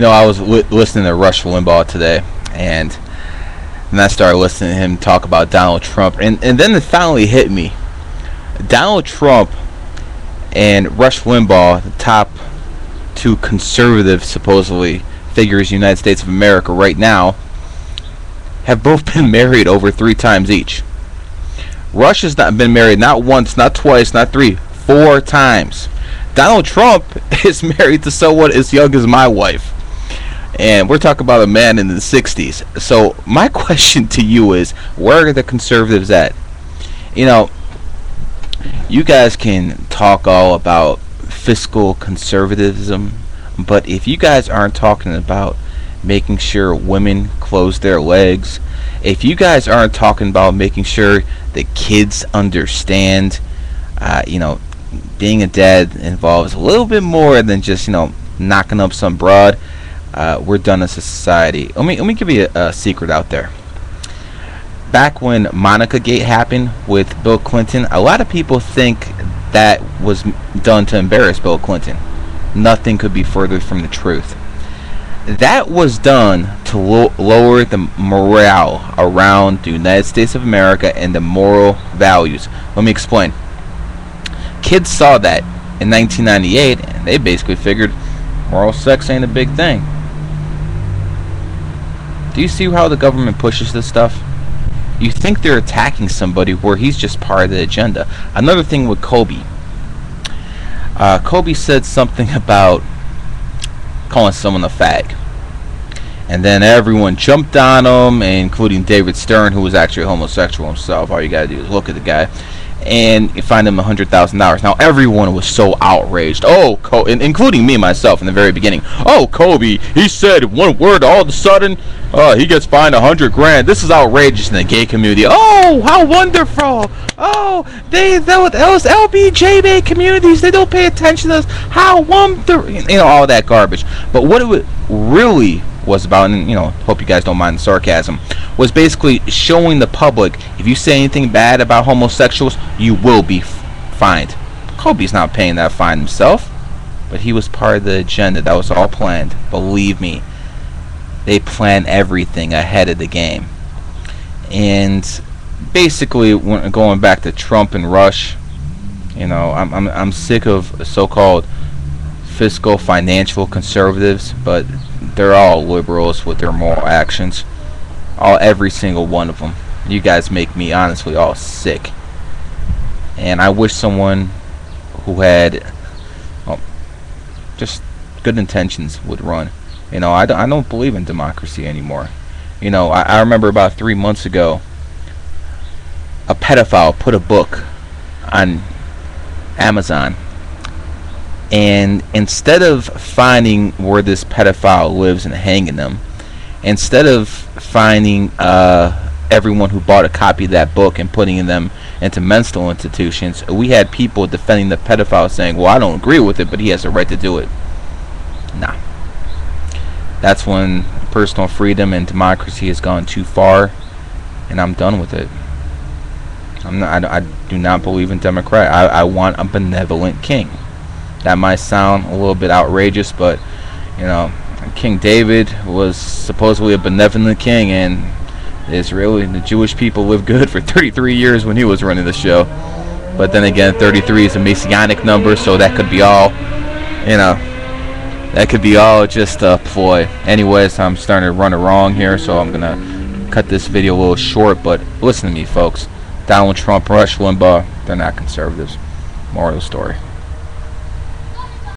I was listening to Rush Limbaugh today, and then I started listening to him talk about Donald Trump, and then it finally hit me. Donald Trump and Rush Limbaugh, the top two conservative, supposedly, figures in the United States of America right now, have both been married over 3 times each. Rush has not been married not once, not twice, not 3, 4 times. Donald Trump is married to someone as young as my wife. And we're talking about a man in the 60s. So my question to you is, where are the conservatives at? You guys can talk all about fiscal conservatism, but if you guys aren't talking about making sure women close their legs, if you guys aren't talking about making sure the kids understand, being a dad involves a little bit more than just, knocking up some broad, we're done as a society. Let me give you a secret out there. Back when Monica Gate happened with Bill Clinton, a lot of people think that was done to embarrass Bill Clinton. Nothing could be further from the truth. That was done to lower the morale around the United States of America and the moral values. Let me explain. Kids saw that in 1998, and they basically figured moral sex ain't a big thing. Do you see how the government pushes this stuff? You think they're attacking somebody where he's just part of the agenda. Another thing with Kobe. Kobe said something about calling someone a fag. And then everyone jumped on him, including David Stern, who was actually homosexual himself. All you gotta do is look at the guy. And you find him $100,000. Now everyone was so outraged. Including me myself in the very beginning. Oh, Kobe, he said one word, all of a sudden, he gets fined $100,000. This is outrageous in the gay community. Oh, how wonderful! Oh, those LBJ communities, they don't pay attention to us. How wonderful! All that garbage. But what it really was about, and hope you guys don't mind the sarcasm, was basically showing the public, if you say anything bad about homosexuals, you will be fined. Kobe's not paying that fine himself, but he was part of the agenda. That was all planned. Believe me, they plan everything ahead of the game. And basically, going back to Trump and Rush, I'm sick of so-called fiscal financial conservatives, but they're all liberals with their moral actions. Every single one of them. You guys make me honestly all sick. And I wish someone who had just good intentions would run. I don't believe in democracy anymore. I remember about 3 months ago, a pedophile put a book on Amazon. And instead of finding where this pedophile lives and hanging them, instead of finding everyone who bought a copy of that book and putting them into mental institutions, we had people defending the pedophile saying, well, I don't agree with it, but he has a right to do it. Nah. That's when personal freedom and democracy has gone too far, and I'm done with it. I do not believe in democracy. I want a benevolent king. That might sound a little bit outrageous, but King David was supposedly a benevolent king, and the Jewish people lived good for 33 years when he was running the show. But then again, 33 is a messianic number, so that could be all, that could be all just a ploy. Anyways, I'm starting to run it wrong here, so I'm gonna cut this video a little short. But listen to me, folks. Donald Trump, Rush Limbaugh, they're not conservatives. Moral of the story.